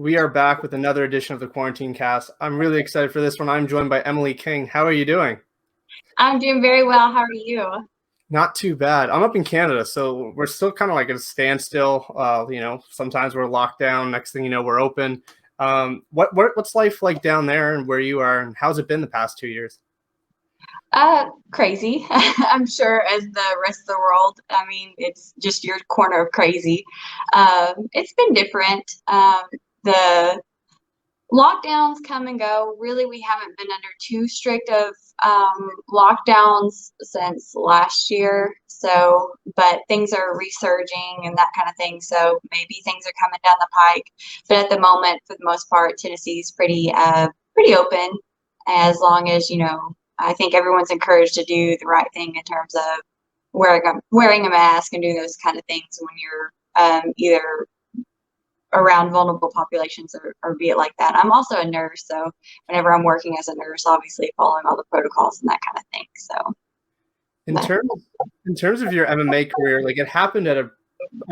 We are back with another edition of the Quarantinecast. I'm really excited for this one. I'm joined by Emilee King. How are you doing? I'm doing very well. How are you? Not too bad. I'm up in Canada, so we're still kind of like at a standstill. Sometimes we're locked down. Next thing you know, we're open. What's life like down there and where you are, and how's it been the past 2 years? Crazy. I'm sure as the rest of the world. I mean, it's just your corner of crazy. It's been different. The lockdowns come and go. Really, we haven't been under too strict of lockdowns since last year. So, but things are resurging and that kind of thing. So maybe things are coming down the pike. But at the moment, for the most part, Tennessee's pretty open. As long as I think everyone's encouraged to do the right thing in terms of wearing a mask and doing those kind of things when you're either around vulnerable populations or be it like that. I'm also a nurse, so whenever I'm working as a nurse, obviously following all the protocols and that kind of thing. So In terms of your MMA career, like it happened at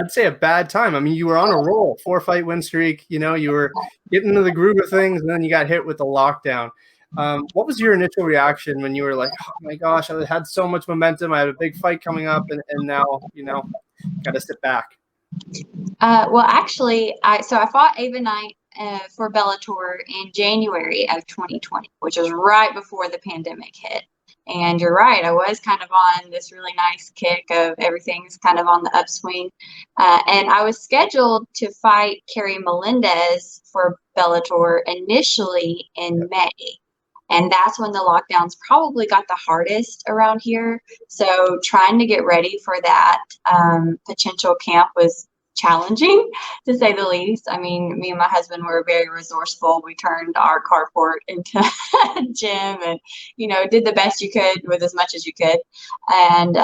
I'd say a bad time. I mean, you were on a roll, 4-fight win streak. You were getting into the groove of things, and then you got hit with the lockdown. What was your initial reaction when you were like, "Oh my gosh, I had so much momentum. I had a big fight coming up, and now got to sit back." well, actually, I fought Ava Knight for Bellator in January of 2020, which was right before the pandemic hit. And you're right, I was kind of on this really nice kick of everything's kind of on the upswing. And I was scheduled to fight Carrie Melendez for Bellator initially in May. And that's when the lockdowns probably got the hardest around here. So trying to get ready for that potential camp was challenging, to say the least. I mean, me and my husband were very resourceful. We turned our carport into a gym and, did the best you could with as much as you could. And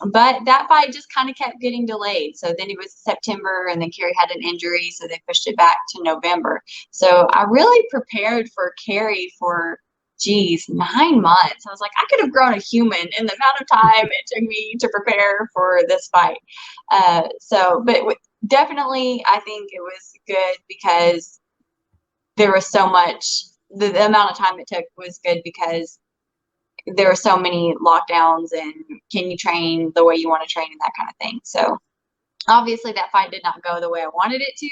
but that fight just kind of kept getting delayed. So then it was September, and then Carrie had an injury, so they pushed it back to November. So I really prepared for Carrie for, 9 months. I was like, I could have grown a human in the amount of time it took me to prepare for this fight. But definitely, I think it was good because there was so much. The amount of time it took was good because there were so many lockdowns and can you train the way you want to train and that kind of thing. So obviously that fight did not go the way I wanted it to,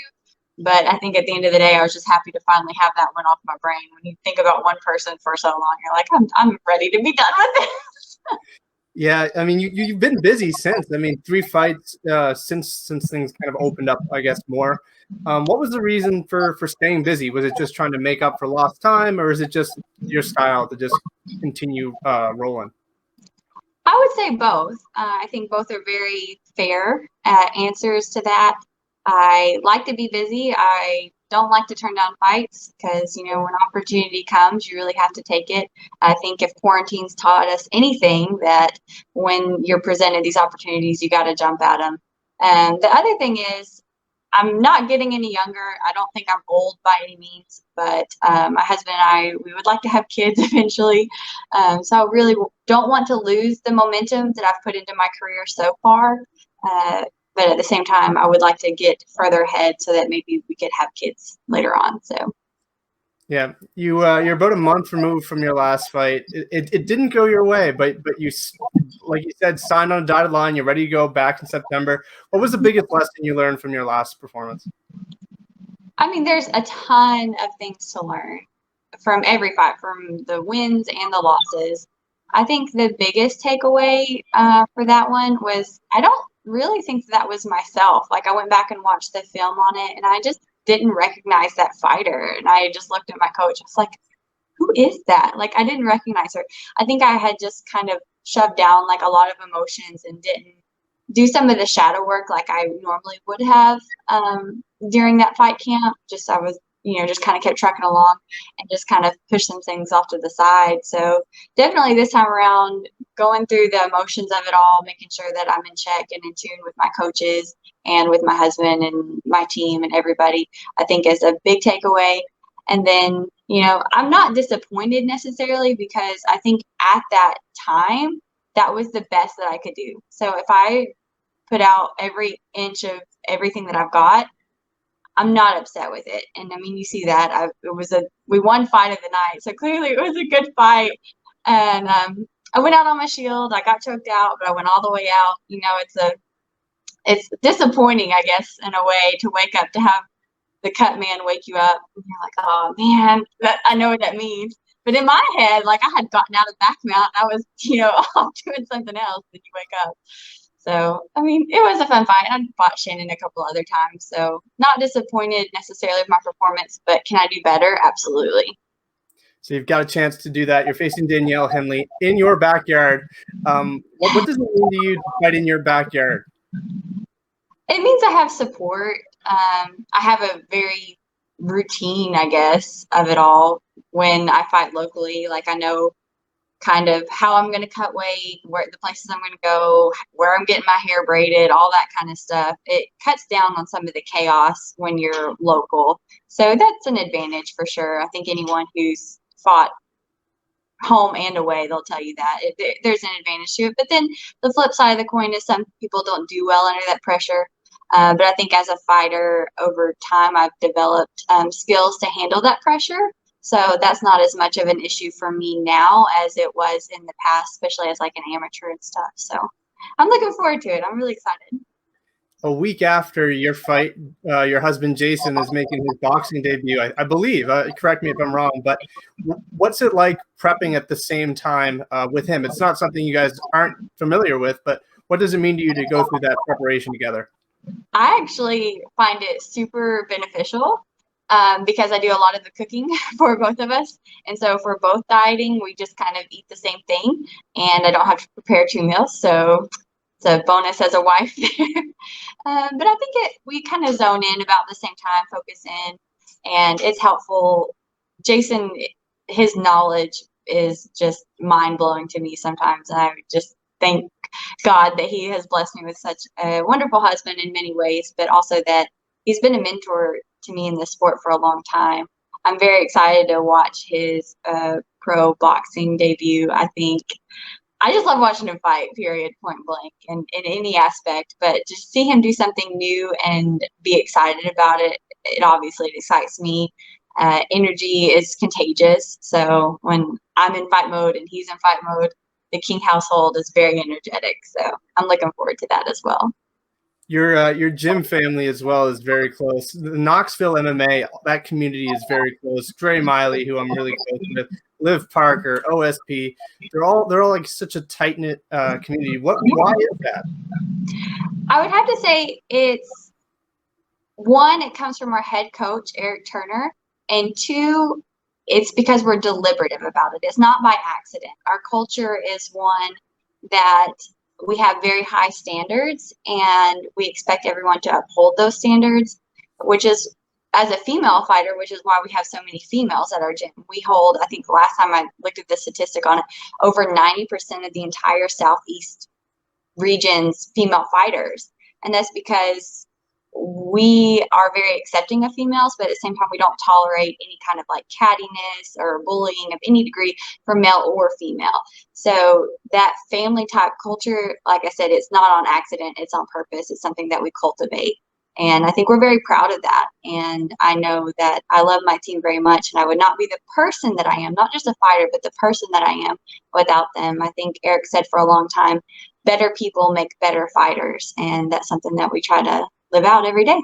but I think at the end of the day, I was just happy to finally have that one off my brain. When you think about one person for so long, you're like, I'm ready to be done with it. Yeah, I mean, you've been busy since. I mean, 3 fights since things kind of opened up, I guess, more. What was the reason for staying busy? Was it just trying to make up for lost time, or is it just your style to just continue rolling? I would say both. I think both are very fair answers to that. I like to be busy. I don't like to turn down fights because, when opportunity comes, you really have to take it. I think if quarantine's taught us anything, that when you're presented these opportunities, you got to jump at them. And the other thing is, I'm not getting any younger. I don't think I'm old by any means, but my husband and I, we would like to have kids eventually. So I really don't want to lose the momentum that I've put into my career so far. But at the same time, I would like to get further ahead so that maybe we could have kids later on. So. Yeah, you're about a month removed from your last fight. It didn't go your way, but you, like you said, signed on a dotted line. You're ready to go back in September. What was the biggest lesson you learned from your last performance? I mean, there's a ton of things to learn from every fight, from the wins and the losses. I think the biggest takeaway for that one was I don't really think that was myself. Like, I went back and watched the film on it, and I just didn't recognize that fighter. And I just looked at my coach. I was like, who is that? Like, I didn't recognize her. I think I had just kind of shoved down like a lot of emotions and didn't do some of the shadow work like I normally would have during that fight camp. I was, just kind of kept trucking along and just kind of pushed some things off to the side. So definitely this time around, going through the emotions of it all, making sure that I'm in check and in tune with my coaches and with my husband and my team and everybody, I think is a big takeaway. And then, I'm not disappointed necessarily because I think at that time, that was the best that I could do. So if I put out every inch of everything that I've got, I'm not upset with it. And I mean, you see that we won fight of the night. So clearly it was a good fight. And I went out on my shield. I got choked out, but I went all the way out. You know, it's disappointing, I guess, in a way, to wake up to have the cut man wake you up. And you're like, oh man, I know what that means. But in my head, like, I had gotten out of back mount. I was, off doing something else. Then you wake up. So, I mean, it was a fun fight. I fought Shannon a couple other times. So, not disappointed necessarily with my performance, but can I do better? Absolutely. So you've got a chance to do that. You're facing Danielle Hindley in your backyard. What does it mean to you to fight in your backyard? It means I have support. I have a very routine, I guess, of it all when I fight locally. Like, I know kind of how I'm going to cut weight, where the places I'm going to go, where I'm getting my hair braided, all that kind of stuff. It cuts down on some of the chaos when you're local. So that's an advantage for sure. I think anyone who's fought home and away, they'll tell you that there's an advantage to it. But then the flip side of the coin is some people don't do well under that pressure. But I think as a fighter, over time, I've developed skills to handle that pressure. So that's not as much of an issue for me now as it was in the past, especially as like an amateur and stuff. So I'm looking forward to it. I'm really excited. A week after your fight, your husband Jason is making his boxing debut, I believe. Correct me if I'm wrong, but what's it like prepping at the same time with him? It's not something you guys aren't familiar with, but what does it mean to you to go through that preparation together? I actually find it super beneficial because I do a lot of the cooking for both of us. And so for both dieting, we just kind of eat the same thing, and I don't have to prepare 2 meals. So it's a bonus as a wife there. But I think we kind of zone in about the same time, focus in, and it's helpful. Jason, his knowledge is just mind-blowing to me sometimes. And I just thank God that he has blessed me with such a wonderful husband in many ways, but also that he's been a mentor to me in this sport for a long time. I'm very excited to watch his pro boxing debut. I just love watching him fight, period, point blank, and in any aspect. But just see him do something new and be excited about it, it obviously excites me. Energy is contagious. So when I'm in fight mode and he's in fight mode, the King household is very energetic. So I'm looking forward to that as well. Your gym family as well is very close. The Knoxville MMA, that community is very close. Dre Miley, who I'm really close with, Liv Parker, OSP, they're all like such a tight knit community. Why is that? I would have to say it's one, it comes from our head coach Eric Turner, and two, it's because we're deliberative about it. It's not by accident. Our culture is one that we have very high standards, and we expect everyone to uphold those standards, which is, as a female fighter, which is why we have so many females at our gym. We hold, I think last time I looked at the statistic on it, over 90% of the entire Southeast region's female fighters. And that's because we are very accepting of females, but at the same time, we don't tolerate any kind of like cattiness or bullying of any degree for male or female. So that family type culture, like I said, it's not on accident, it's on purpose. It's something that we cultivate. And I think we're very proud of that. And I know that I love my team very much, and I would not be the person that I am, not just a fighter, but the person that I am without them. I think Eric said for a long time, better people make better fighters. And that's something that we try to live out every day.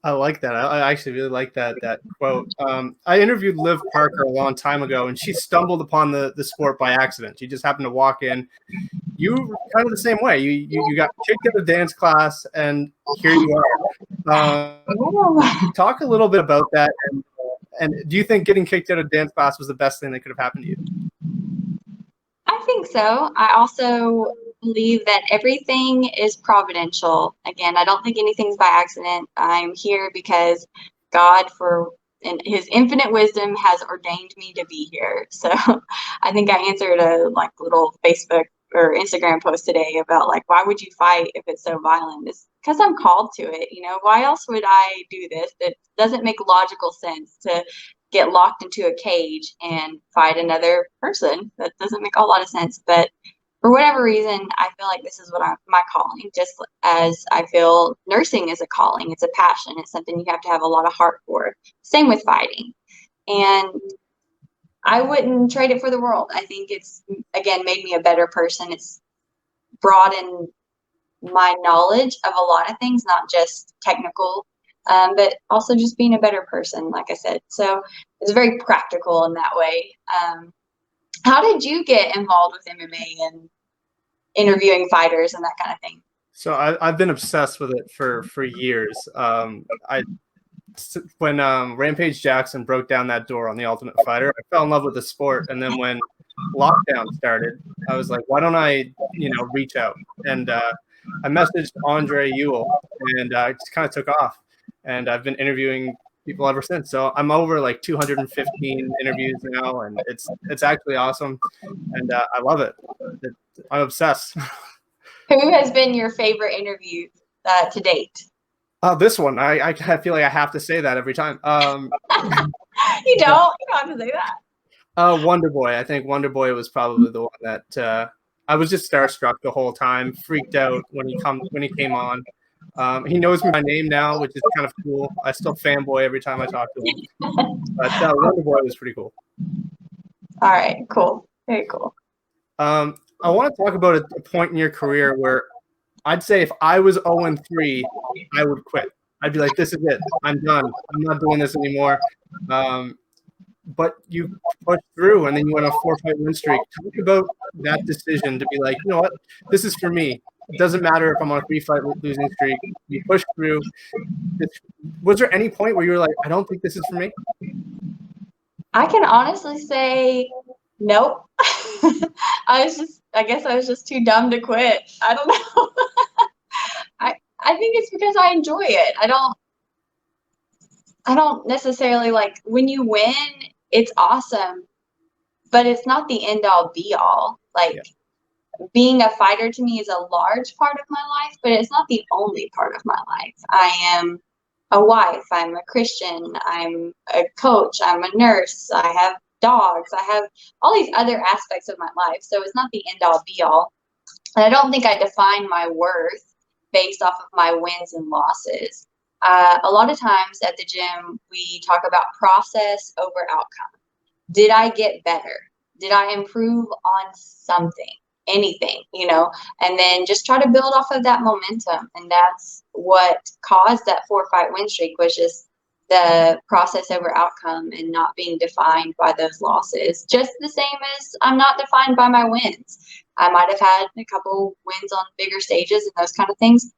I like that. I actually really like that quote. I interviewed Liv Parker a long time ago, and she stumbled upon the sport by accident. She just happened to walk in. You were kind of the same way. You got kicked out of dance class, and here you are. Talk a little bit about that, and do you think getting kicked out of dance class was the best thing that could have happened to you? I think so. I also believe that everything is providential. Again, I don't think anything's by accident. I'm here because God, in his infinite wisdom, has ordained me to be here. So I think I answered a little Facebook or Instagram post today about why would you fight if it's so violent? It's because I'm called to it. Why else would I do this? That doesn't make logical sense, to get locked into a cage and fight another person. That doesn't make a lot of sense. But for whatever reason, I feel like this is my calling, just as I feel nursing is a calling. It's a passion. It's something you have to have a lot of heart for. Same with fighting. And I wouldn't trade it for the world. I think it's, again, made me a better person. It's broadened my knowledge of a lot of things, not just technical, but also just being a better person, like I said. So it's very practical in that way. How did you get involved with MMA and interviewing fighters and that kind of thing? So I've been obsessed with it for years. When Rampage Jackson broke down that door on The Ultimate Fighter, I fell in love with the sport. And then when lockdown started, I was like, why don't I, reach out? And I messaged Andre Ewell, and it just kind of took off. And I've been interviewing people ever since. So I'm over like 215 interviews now, and it's actually awesome. And I love it. I'm obsessed. Who has been your favorite interview to date? This one, I feel like I have to say that every time. You don't have to say that. Wonder Boy. I think Wonder Boy was probably the one that I was just starstruck the whole time, freaked out when he came on. He knows my name now, which is kind of cool. I still fanboy every time I talk to him. But Wonder Boy was pretty cool. All right, cool. Very cool. I want to talk about a point in your career where I'd say if I was 0-3, I would quit. I'd be like, this is it. I'm done. I'm not doing this anymore. But you pushed through, and then you went on a 4-fight win streak. Talk about that decision to be like, you know what? This is for me. It doesn't matter if I'm on a 3-fight losing streak. You pushed through. Was there any point where you were like, I don't think this is for me? I can honestly say nope. I guess I was just too dumb to quit. I don't know. I think it's because I enjoy it. I don't necessarily like when you win, it's awesome, but it's not the end all be all. Like being a fighter to me is a large part of my life, but it's not the only part of my life. I am a wife, I'm a Christian, I'm a coach, I'm a nurse, I have dogs, I have all these other aspects of my life. So it's not the end all be all. And I don't think I define my worth based off of my wins and losses. A lot of times at the gym, we talk about process over outcome. Did I get better? Did I improve on something, anything, and then just try to build off of that momentum. And that's what caused that 4-fight win streak, was just the process over outcome and not being defined by those losses. Just the same as I'm not defined by my wins. I might have had a couple wins on bigger stages and those kind of things,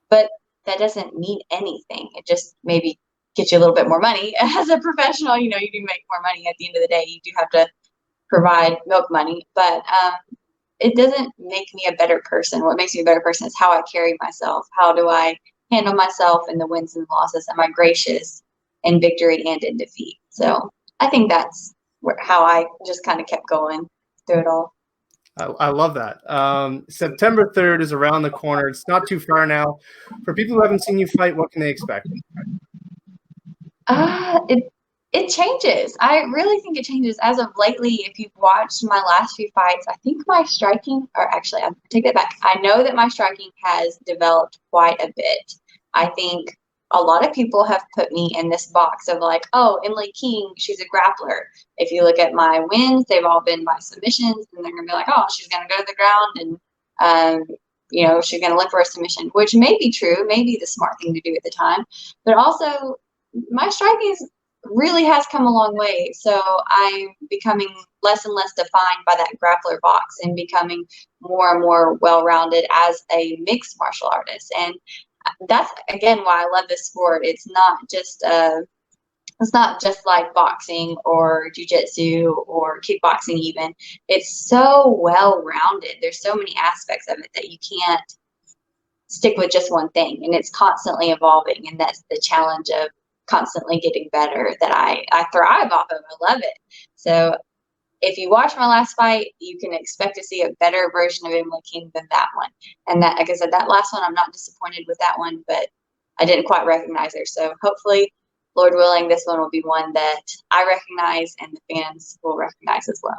but that doesn't mean anything. It just maybe gets you a little bit more money. As a professional, you do make more money at the end of the day. You do have to provide milk money, but it doesn't make me a better person. What makes me a better person is how I carry myself. How do I handle myself in the wins and losses? Am I gracious in victory and in defeat? So I think that's how I just kind of kept going through it all. I love that. September 3rd is around the corner. It's not too far now. For people who haven't seen you fight, what can they expect? It changes. I really think it changes. As of lately, if you've watched my last few fights, I think my striking, or actually, I take that back. I know that my striking has developed quite a bit. I think a lot of people have put me in this box of like, oh, Emilee King, she's a grappler. If you look at my wins, they've all been by submissions, and they're going to be like, oh, she's going to go to the ground and, she's going to look for a submission, which may be true, may be the smart thing to do at the time. But also, my striking really has come a long way. So I'm becoming less and less defined by that grappler box and becoming more and more well-rounded as a mixed martial artist. And that's, again, why I love this sport. It's not just like boxing or jiu-jitsu or kickboxing even. It's so well-rounded. There's so many aspects of it that you can't stick with just one thing. And it's constantly evolving. And that's the challenge of constantly getting better that I thrive off of. I love it. So if you watch my last fight, you can expect to see a better version of Emilee King than that one. And that, like I said, that last one, I'm not disappointed with that one, but I didn't quite recognize her. So hopefully, Lord willing, this one will be one that I recognize and the fans will recognize as well.